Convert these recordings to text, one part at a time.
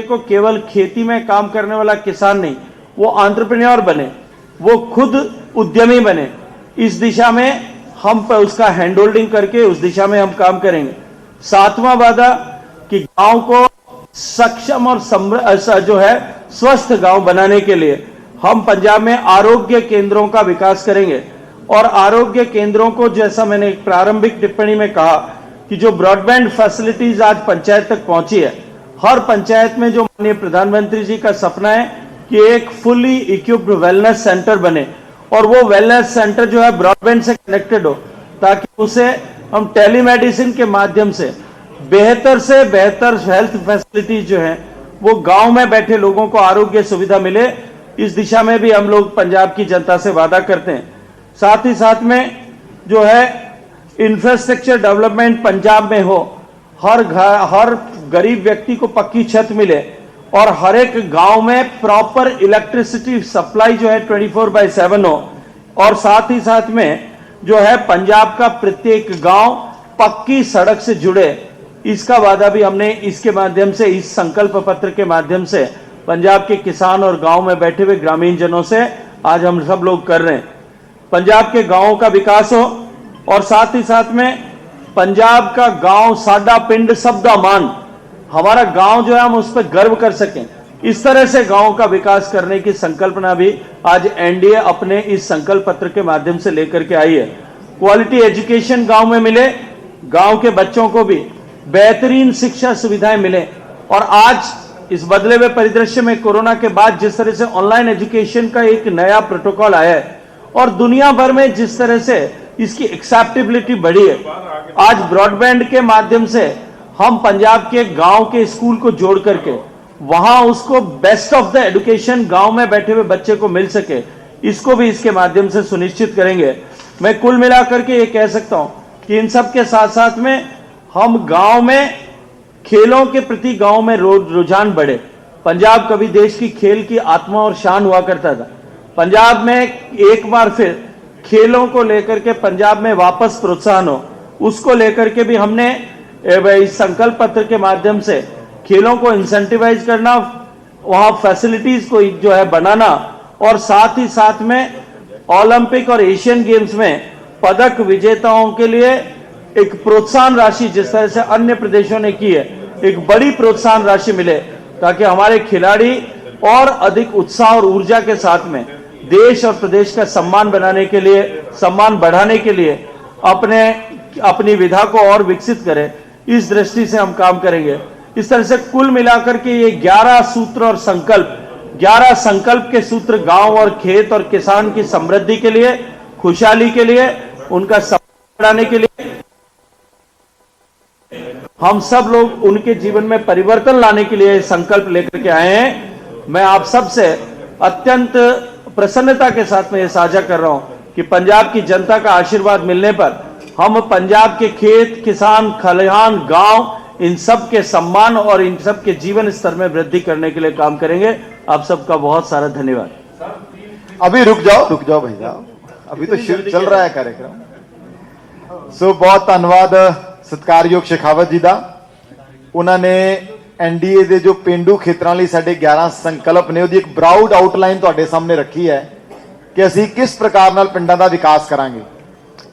को केवल खेती में काम करने वाला किसान नहीं, वो एंटरप्रेन्योर बने, वो खुद उद्यमी बने। इस दिशा में हम उसका हैंड होल्डिंग करके उस दिशा में हम काम करेंगे। सातवां वादा कि गांव को सक्षम और जो है स्वस्थ गांव बनाने के लिए हम पंजाब में आरोग्य केंद्रों का विकास करेंगे। और आरोग्य केंद्रों को, जैसा मैंने एक प्रारंभिक टिप्पणी में कहा कि जो ब्रॉडबैंड फैसिलिटीज आज पंचायत तक पहुंची है, हर पंचायत में जो माननीय प्रधानमंत्री जी का सपना है कि एक फुली इक्विप्ड वेलनेस सेंटर बने, और वो वेलनेस सेंटर जो है ब्रॉडबैंड से कनेक्टेड हो, ताकि उसे हम टेलीमेडिसिन के माध्यम से बेहतर हेल्थ फैसिलिटीज जो है वो गांव में बैठे लोगों को आरोग्य सुविधा मिले। इस दिशा में भी हम लोग पंजाब की जनता से वादा करते हैं। साथ ही साथ में जो है इंफ्रास्ट्रक्चर डेवलपमेंट पंजाब में हो, हर गरीब व्यक्ति को पक्की छत मिले, और हर एक गांव में प्रॉपर इलेक्ट्रिसिटी सप्लाई जो है 24/7 हो, और साथ ही साथ में जो है पंजाब का प्रत्येक गांव पक्की सड़क से जुड़े। इसका वादा भी हमने इसके माध्यम से, इस संकल्प पत्र के माध्यम से पंजाब के किसान और गांव में बैठे हुए ग्रामीण जनों से आज हम सब लोग कर रहे हैं। पंजाब के गांवों का विकास हो, और साथ ही साथ में पंजाब का गांव साडा पिंड सबदा मान, हमारा गांव जो है हम उस पर गर्व कर सकें, इस तरह से गांव का विकास करने की संकल्पना भी आज एनडीए अपने इस संकल्प पत्र के माध्यम से लेकर के आई है। क्वालिटी एजुकेशन गांव में मिले, गांव के बच्चों को भी बेहतरीन शिक्षा सुविधाएं मिले। और आज इस बदले हुए परिदृश्य में कोरोना के बाद जिस तरह से ऑनलाइन एजुकेशन का एक नया प्रोटोकॉल आया है, और दुनिया भर में जिस तरह से इसकी एक्सेप्टेबिलिटी बढ़ी है, आज ब्रॉडबैंड के माध्यम से हम पंजाब के गांव के स्कूल को जोड़ करके वहां उसको बेस्ट ऑफ द एजुकेशन गांव में बैठे हुए बच्चे को मिल सके, इसको भी इसके माध्यम से सुनिश्चित करेंगे। मैं कुल मिलाकर के ये कह सकता हूं कि इन सब के साथ साथ में हम गांव में खेलों के प्रति गांव में रुझान बढ़े। पंजाब कभी देश की खेल की आत्मा और शान हुआ करता था। पंजाब में एक बार फिर खेलों को लेकर के पंजाब में वापस प्रोत्साहन हो, उसको लेकर के भी हमने इस संकल्प पत्र के माध्यम से खेलों को इंसेंटिवाइज करना, वहां फैसिलिटीज को जो है बनाना, और साथ ही साथ में ओलंपिक और एशियन गेम्स में पदक विजेताओं के लिए एक प्रोत्साहन राशि, जिस तरह से अन्य प्रदेशों ने की है, एक बड़ी प्रोत्साहन राशि मिले, ताकि हमारे खिलाड़ी और अधिक उत्साह और ऊर्जा के साथ में देश और प्रदेश का सम्मान बढ़ाने के लिए अपनी विधा को और विकसित करें। इस दृष्टि से हम काम करेंगे। इस तरह से कुल मिलाकर के ये 11 सूत्र और 11 संकल्प के सूत्र गांव और खेत और किसान की समृद्धि के लिए, खुशहाली के लिए, उनका सम्मान बढ़ाने के लिए, हम सब लोग उनके जीवन में परिवर्तन लाने के लिए संकल्प लेकर के आए हैं। मैं आप सब से अत्यंत प्रसन्नता के साथ में यह साझा कर रहा हूं कि पंजाब की जनता का आशीर्वाद मिलने पर हम पंजाब के खेत, किसान, खलिहान, गांव, इन सब के सम्मान और इन सब के जीवन स्तर में वृद्धि करने के लिए काम करेंगे। आप सबका बहुत सारा धन्यवाद। अभी रुक जाओ भाई साहब, अभी तो शुरू चल रहा है कार्यक्रम। सो बहुत धन्यवाद सत्कारयोग शेखावत जी का। उन्होंने एनडीए के जो पेंडू खेतों लिए साढ़े 11 संकल्प ने उसकी एक ब्राउड आउटलाइन तुहाडे सामने रखी है कि असीं किस प्रकार नाल पिंडां दा विकास करांगे।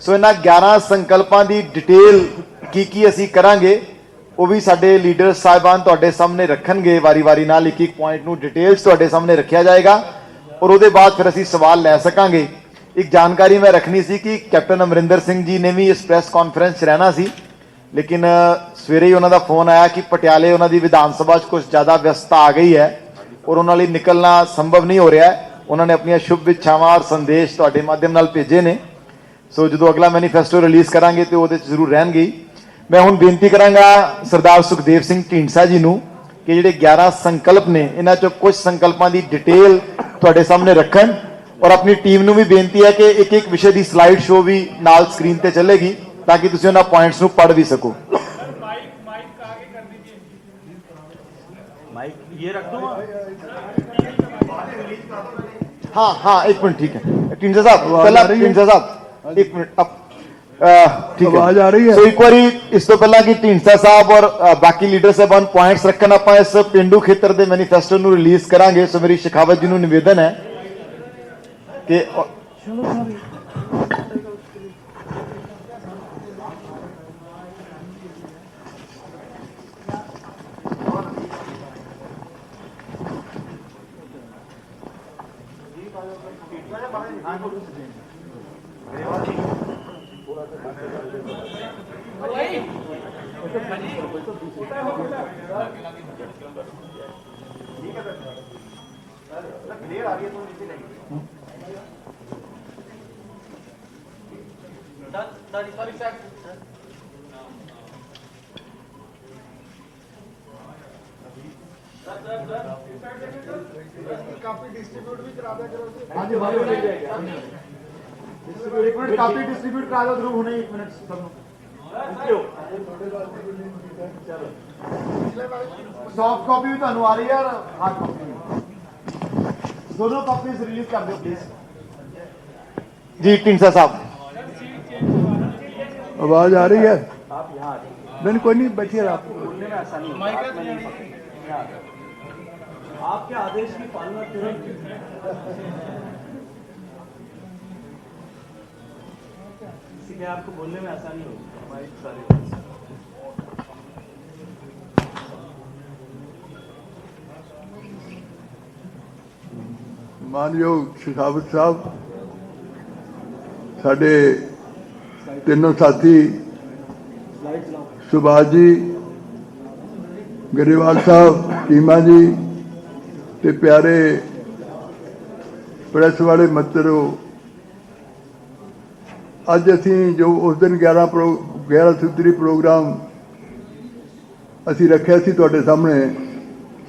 सो इन्हां 11 संकल्पां दी डिटेल की असीं करांगे वो भी साडे लीडर साहिबान तुहाडे सामने रखणगे। वारी वारी नाल एक पॉइंट नूं डिटेल्स तुहाडे सामने रखिया जाएगा, और उसदे बाद फिर असीं सवाल लै सकांगे। एक जानकारी मैं रखनी सी कि कैप्टन अमरिंदर सिंह जी ने भी इस प्रैस कॉन्फ्रेंस रहना सी, लेकिन सवेरे ही उन्होंने फोन आया कि पटियाले उन्होंने विधान सभा कुछ ज़्यादा व्यस्तता आ गई है और उन्होंने निकलना संभव नहीं हो रहा है। उन्होंने अपनी शुभ इच्छावां और संदेश तुहाडे माध्यम नाल भेजे ने। सो जो अगला मैनीफेस्टो रिलीज करांगे तो वो जरूर रहणगे। मैं हुण बेनती करांगा सरदार सुखदेव सिंह ढींडसा जी नूं कि जिहड़े 11 संकल्प ने इन्हां चों कुछ संकल्पां दी डिटेल तुहाडे सामने रखण, और अपनी टीम नूं भी बेनती है कि एक एक विषय की स्लाइड शो भी नाल स्क्रीन ते चलेगी ताकि तुसीं उन्हां पॉइंट्स नूं पढ़ भी सको। माइक ये रख दूं। हाँ एक मिनट, ठीक है ढींडसा साहब, पहला ढींडसा साहब एक मिनट। अब ठीक है, आवाज आ रही है? सो एक बारी इस तो पहला कि ढींडसा साहब और बाकी लीडर साहबान पॉइंट्स रखन आप इस पेंडू खेतर के मैनीफेस्टो ਨੂੰ रिलीज करांगे। सो मेरी शेखावत जी ਨੂੰ निवेदन है कि ਕਾਪੀ ਡਿਸਟ੍ਰੀਬਿਊਟ ਕਰਾ ਦਿਓ ਧਰੂਵ ਹੁਣੇ 1 ਮਿੰਟ ਸਭ ਨੂੰ ਸੌਫਟ ਕਾਪੀ ਵੀ ਤੁਹਾਨੂੰ ਆ ਰਹੀ ਹੈ ਔਰ ਹਾਰਡ ਕਾਪੀ ਵੀ ਦੋਨੋਂ ਕਾਪੀਜ਼ ਰਿਲੀਜ਼ ਕਰ ਦਿਓ ਪਲੀਜ਼। जी ढींडसा साहब, आवाज आ रही है? आप यहाँ नहीं कोई नहीं, बैठिए आप। बोलने में आसानी होगी। आपके आदेश की पालना तुरंत इसलिए आपको बोलने में आसानी होगी। हमारी सारी मानयोग शेखावत साहब, साढ़े तीनों साथी सुभाष जी, गरेवाल साहब, चीमा जी ते प्यारे प्रेस वाले मित्रों, अज असी जो उस दिन 11 सूत्री प्रोग्राम असी रखा सी तुहाडे सामने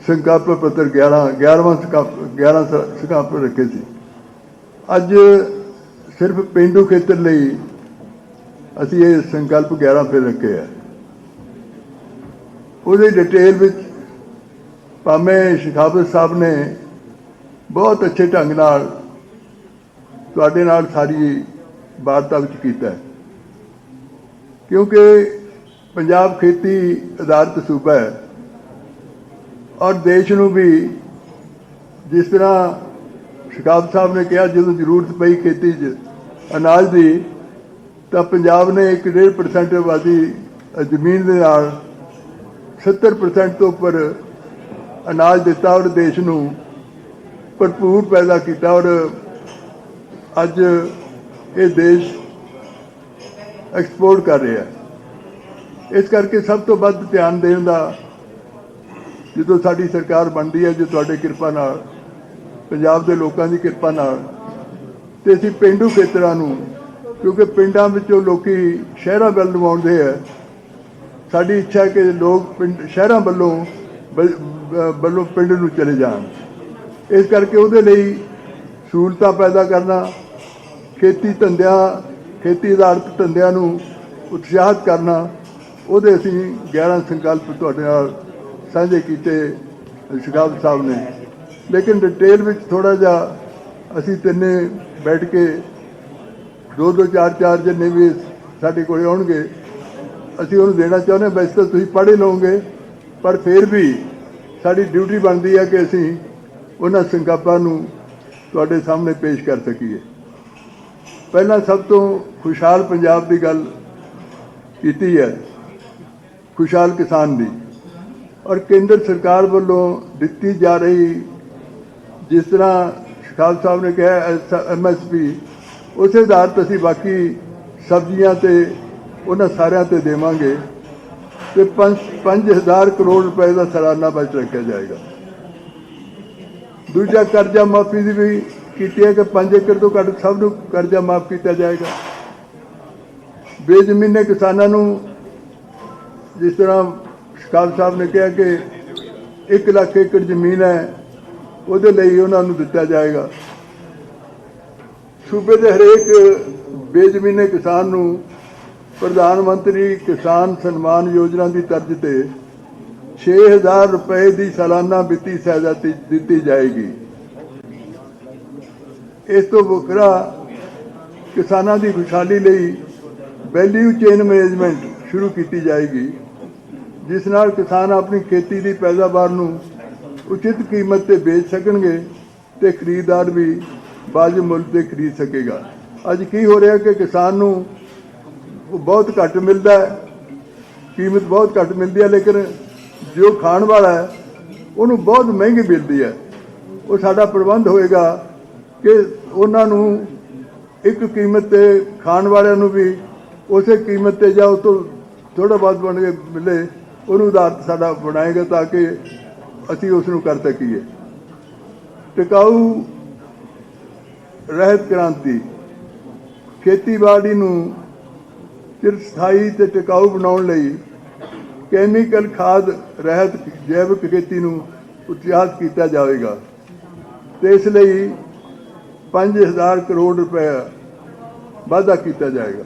संकल्प पत्र 11वां संकल्प रखे सी। अज सिर्फ पेंडू खेतर लई असी ये संकल्प 11 फिर रखे है। उसकी डिटेल विच भावें शेखावत साहब ने बहुत अच्छे ढंग नाल तुहाडे नाल सारी वार्ता विच कीता है, क्योंकि पंजाब खेती आधारित सूबा है और देश नूं भी जिस तरह शेखावत साहब ने कहा जो जरूरत पई खेती च अनाज की तो पंजाब ने 1.5% आबादी जमीन के नाल 70% तो उपर अनाज दिता और देश नूं भरपूर पैदा किया और अज ये देश एक्सपोर्ट कर रहा है। इस करके सब तो वध ध्यान देने का जो साडी सरकार बनती है, जो तुहाडे किरपा नाल पंजाब के लोगों की किरपा नाल ते असीं पेंडू खेतरां नूं, क्योंकि पिंडां विचों लोकी शहरां वल नूं आउंदे है, साडी इच्छा है कि लोग पिंड शहरां वल्लों पिंड नूं चले जाण। इस करके उहदे लई सहूलतां पैदा करना, खेती धंधियां खेती आधारित धंधियां नूं उत्साहित करना, उहदे असीं 11 संकल्प तुहाडे नाल साझे कीते शेखावत साहब ने। लेकिन डिटेल में थोड़ा जा असी तिन्ने बैठ के 2-2 4-4 जिन्ने भी साढ़े को आउणगे असी उन्होंने देना चाहते हैं। वैसे तो तुसीं पढ़ ही लओगे, पर फिर भी साड़ी ड्यूटी बनती है कि असी उन्होंने संकल्पां नूं तुहाडे सामने पेश कर सकीए। पहला सब तो खुशहाल पंजाब की गल कीती है, खुशहाल किसान दी, और केंद्र सरकार वालों दिती जा रही जिस तरह शेखावत साहब ने कहा MSP, उस आधार असी बाकी सब्जियां ते उन्हां सारियां ते देवांगे ते 5,000 करोड़ रुपए का सालाना बजट रखा जाएगा। दूजा कर्जा माफी की भी की है कि 5 एकड़ तो घट सब नूं कर्जा माफ किया जाएगा। बेजमीने किसानों नूं जिस तरह शेखावत साहब ने कहा कि 1 लाख एकड़ जमीन है ਉਹਦੇ ਲਈ ਉਹਨਾਂ ਨੂੰ ਦਿੱਤਾ ਜਾਏਗਾ। सूबे के हरेक बेजमीने किसान नूं प्रधानमंत्री किसान सम्मान योजना की तर्ज से 6,000 रुपए की सालाना वित्ती सहायता दी जाएगी। इस तो वखरा किसानों की खुशहाली लई ਵੈਲਿਊ ਚੇਨ ਮੈਨੇਜਮੈਂਟ ਸ਼ੁਰੂ ਕੀਤੀ ਜਾਏਗੀ, ਜਿਸ ਨਾਲ ਕਿਸਾਨ ਆਪਣੀ ਖੇਤੀ ਦੀ ਪੈਦਾਵਾਰ ਨੂੰ ਉਚਿਤ ਕੀਮਤ ਤੇ ਵੇਚ ਸਕਣਗੇ ਤੇ ਖਰੀਦਦਾਰ ਵੀ ਵਾਜਬ ਮੁੱਲ ਤੇ ਖਰੀਦ ਸਕੇਗਾ। ਅੱਜ ਕੀ ਹੋ ਰਿਹਾ ਕਿ ਕਿਸਾਨ ਨੂੰ ਉਹ ਬਹੁਤ ਘੱਟ ਮਿਲਦਾ ਹੈ, ਕੀਮਤ ਬਹੁਤ ਘੱਟ ਮਿਲਦੀ ਹੈ, ਲੇਕਿਨ ਜੋ ਖਾਣ ਵਾਲਾ ਹੈ ਉਹਨੂੰ ਬਹੁਤ ਮਹਿੰਗੀ ਮਿਲਦੀ ਹੈ। ਉਹ ਸਾਡਾ ਪ੍ਰਬੰਧ ਹੋਏਗਾ ਕਿ ਉਹਨਾਂ ਨੂੰ ਇੱਕ ਕੀਮਤ ਤੇ ਖਾਣ ਵਾਲਿਆਂ ਨੂੰ ਵੀ ਉਸੇ ਕੀਮਤ ਤੇ ਜਾਂ ਉਸ ਤੋਂ ਥੋੜ੍ਹਾ ਬਹੁਤ ਬਣ ਕੇ ਮਿਲੇ, ਉਹਨੂੰ ਆਧਾਰ ਸਾਡਾ ਬਣਾਏਗਾ ਤਾਂ ਕਿ ਅਸੀਂ ਉਸ ਨੂੰ ਕਰ ਸਕੀਏ। ਟਿਕਾਊ ਰਹਿਤ ਕ੍ਰਾਂਤੀ ਖੇਤੀਬਾੜੀ ਨੂੰ ਚਿਰਸਥਾਈ ਤੇ ਟਿਕਾਊ ਬਣਾਉਣ ਲਈ ਕੈਮੀਕਲ ਖਾਦ ਰਹਿਤ ਜੈਵਿਕ ਖੇਤੀ ਨੂੰ ਉਤਸ਼ਾਹਿਤ ਕੀਤਾ ਜਾਵੇਗਾ ਤੇ ਇਸ ਲਈ 5000 ਕਰੋੜ ਰੁਪਏ ਵਾਧਾ ਕੀਤਾ ਜਾਏਗਾ।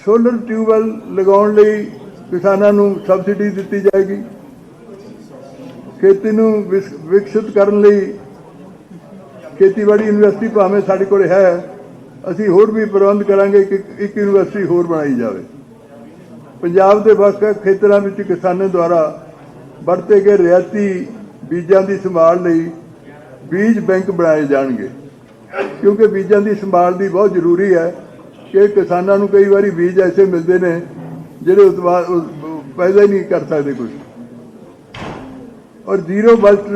ਸੋਲਰ ਟਿਊਬਵੈੱਲ ਲਗਾਉਣ ਲਈ ਕਿਸਾਨਾਂ ਨੂੰ ਸਬਸਿਡੀ ਦਿੱਤੀ ਜਾਏਗੀ। ਖੇਤੀ ਨੂੰ ਵਿਕਸਿਤ ਕਰਨ ਲਈ ਖੇਤੀਬਾੜੀ ਯੂਨੀਵਰਸਿਟੀ ਭਾਵੇਂ ਸਾਡੇ ਕੋਲ ਹੈ, ਅਸੀਂ ਹੋਰ ਵੀ ਪ੍ਰਬੰਧ ਕਰਾਂਗੇ ਕਿ ਇੱਕ ਯੂਨੀਵਰਸਿਟੀ ਹੋਰ ਬਣਾਈ ਜਾਵੇ। ਪੰਜਾਬ ਦੇ ਵੱਖ-ਵੱਖ ਖੇਤਰਾਂ ਵਿੱਚ ਕਿਸਾਨਾਂ ਦੁਆਰਾ ਵਰਤੇ ਗਏ ਰਿਆਇਤੀ ਬੀਜਾਂ ਦੀ ਸੰਭਾਲ ਲਈ ਬੀਜ ਬੈਂਕ ਬਣਾਏ ਜਾਣਗੇ, ਕਿਉਂਕਿ ਬੀਜਾਂ ਦੀ ਸੰਭਾਲ ਦੀ ਬਹੁਤ ਜ਼ਰੂਰੀ ਹੈ ਕਿ ਕਿਸਾਨਾਂ ਨੂੰ ਕਈ ਵਾਰੀ ਬੀਜ ਐਸੇ ਮਿਲਦੇ ਨੇ ਜਿਹੜੇ ਉਤਪਾਦ ਪੈਦਾ ਹੀ ਨਹੀਂ ਕਰ ਸਕਦੇ ਕੁਝ। ਔਰ ਜ਼ੀਰੋ ਬਜਟ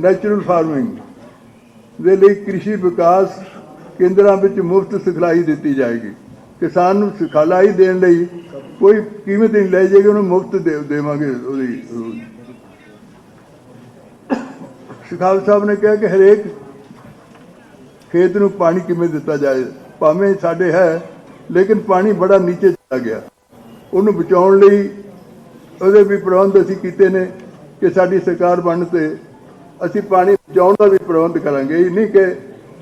ਨੈਚੁਰਲ ਫਾਰਮਿੰਗ ਦੇ ਲਈ ਕ੍ਰਿਸ਼ੀ ਵਿਕਾਸ ਕੇਂਦਰਾਂ ਵਿੱਚ ਮੁਫਤ ਸਿਖਲਾਈ ਦਿੱਤੀ ਜਾਏਗੀ। ਕਿਸਾਨ ਨੂੰ ਸਿਖਲਾਈ ਦੇਣ ਲਈ ਕੋਈ ਕੀਮਤ ਨਹੀਂ ਲੈ ਜਾਏਗੀ, ਉਹਨੂੰ ਮੁਫਤ ਦੇਵਾਂਗੇ। ਉਹਦੀ ਸ਼ੇਖਾਵਤ ਸਾਹਿਬ ਨੇ ਕਿਹਾ ਕਿ ਹਰੇਕ ਖੇਤ ਨੂੰ ਪਾਣੀ ਕਿਵੇਂ ਦਿੱਤਾ ਜਾਏ, ਭਾਵੇਂ ਸਾਡੇ ਹੈ ਲੇਕਿਨ ਪਾਣੀ ਬੜਾ ਨੀਚੇ ਚਲਾ ਗਿਆ, ਉਹਨੂੰ ਬਚਾਉਣ ਲਈ ਉਹਦੇ ਵੀ ਪ੍ਰਬੰਧ ਅਸੀਂ ਕੀਤੇ ਨੇ ਕਿ ਸਾਡੀ ਸਰਕਾਰ ਬਣਨ ਤੇ ਅਸੀਂ ਪਾਣੀ ਬਚਾਉਣ ਦਾ ਵੀ ਪ੍ਰਬੰਧ ਕਰਾਂਗੇ। ਇਹ ਨਹੀਂ ਕਿ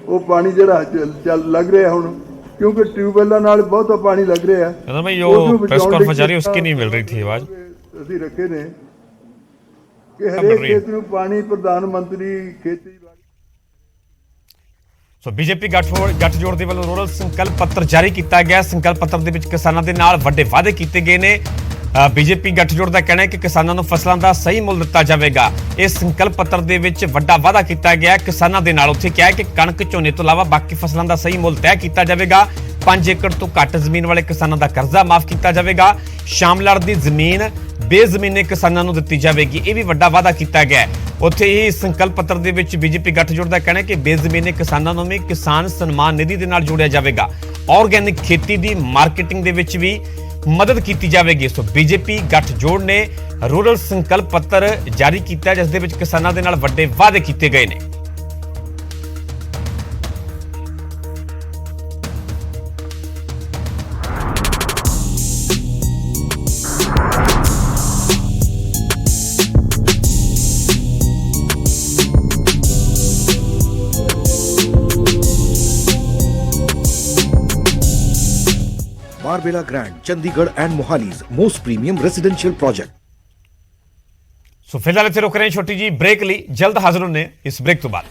ਉਹ ਪਾਣੀ ਜਿਹੜਾ ਚੱਲ ਲੱਗ ਰਿਹਾ ਹੁਣ, क्योंकि ट्यूबवेलों नाल बहुत पानी लग रहा है। भाई जो प्रेस कॉन्फ्रेंस जारी उसकी नहीं मिल रही थी आवाज। ਅਸੀਂ ਰੱਖੇ ਨੇ ਕਿ ਹਰੇਕ ਖੇਤ ਨੂੰ ਪਾਣੀ ਪ੍ਰਧਾਨ-ਮੰਤਰੀ ਖੇਤੀ। ਸੋ ਬੀਜੇਪੀ ਗੱਠਜੋੜ ਦੇ ਵੱਲੋਂ ਰੂਰਲ ਸੰਕਲਪ ਪੱਤਰ ਜਾਰੀ ਕੀਤਾ ਗਿਆ। ਸੰਕਲਪ ਪੱਤਰ ਦੇ ਵਿੱਚ ਕਿਸਾਨਾਂ ਦੇ ਨਾਲ ਵੱਡੇ ਵਾਅਦੇ ਕੀਤੇ ਗਏ ਨੇ। ਬੀਜੇਪੀ ਗੱਠਜੋੜ ਦਾ ਕਹਿਣਾ ਹੈ ਕਿ ਕਿਸਾਨਾਂ ਨੂੰ ਫਸਲਾਂ ਦਾ ਸਹੀ ਮੁੱਲ ਦਿੱਤਾ ਜਾਵੇਗਾ। ਇਸ ਸੰਕਲਪ ਪੱਤਰ ਦੇ ਵਿੱਚ ਵੱਡਾ ਵਾਅਦਾ ਕੀਤਾ ਗਿਆ ਕਿਸਾਨਾਂ ਦੇ ਨਾਲ। ਉੱਥੇ ਕਿਹਾ ਹੈ ਕਿ ਕਣਕ ਝੋਨੇ ਤੋਂ ਇਲਾਵਾ ਬਾਕੀ ਫਸਲਾਂ ਦਾ ਸਹੀ ਮੁੱਲ ਤੈਅ ਕੀਤਾ ਜਾਵੇਗਾ। 5 ਏਕੜ ਤੋਂ ਘੱਟ ਜ਼ਮੀਨ ਵਾਲੇ ਕਿਸਾਨਾਂ ਦਾ ਕਰਜ਼ਾ ਮਾਫ ਕੀਤਾ ਜਾਵੇਗਾ। ਸ਼ਾਮਲਾੜ ਦੀ ਜ਼ਮੀਨ ਬੇਜ਼ਮੀਨੇ ਕਿਸਾਨਾਂ ਨੂੰ ਦਿੱਤੀ ਜਾਵੇਗੀ। ਇਹ ਵੀ ਵੱਡਾ ਵਾਅਦਾ ਕੀਤਾ ਗਿਆ। ਉੱਥੇ ਹੀ ਸੰਕਲਪ ਪੱਤਰ ਦੇ ਵਿੱਚ ਬੀਜੇਪੀ ਗੱਠਜੋੜ ਦਾ ਕਹਿਣਾ ਹੈ ਕਿ ਬੇਜ਼ਮੀਨੇ ਕਿਸਾਨਾਂ ਨੂੰ ਵੀ ਕਿਸਾਨ ਸਨਮਾਨ ਨਿਧੀ ਦੇ ਨਾਲ ਜੋੜਿਆ ਜਾਵੇਗਾ। ਆਰਗੈਨਿਕ ਖੇਤੀ ਦੀ ਮਾਰਕੀਟਿੰਗ ਦੇ ਵਿੱਚ ਵੀ ਮਦਦ ਕੀਤੀ ਜਾਵੇਗੀ। ਸੋ ਬੀਜੇਪੀ ਗੱਠਜੋੜ ਨੇ ਰੂਰਲ ਸੰਕਲਪ ਪੱਤਰ ਜਾਰੀ ਕੀਤਾ ਜਿਸ ਦੇ ਵਿੱਚ ਕਿਸਾਨਾਂ ਦੇ ਨਾਲ ਵੱਡੇ ਵਾਅਦੇ ਕੀਤੇ ਗਏ ਨੇ। Marbella Grand, Chandigarh and Mohali's most premium residential project. ਸੋ ਫਿਲਹਾਲ ਇੱਥੇ ਰੁਕ ਰਹੇ ਹਾਂ ਛੋਟੀ ਜੀ ਬ੍ਰੇਕ ਲਈ। ਜਲਦ ਹਾਜ਼ਰ ਹੋਣੇ ਇਸ ਬ੍ਰੇਕ ਤੋਂ ਬਾਅਦ।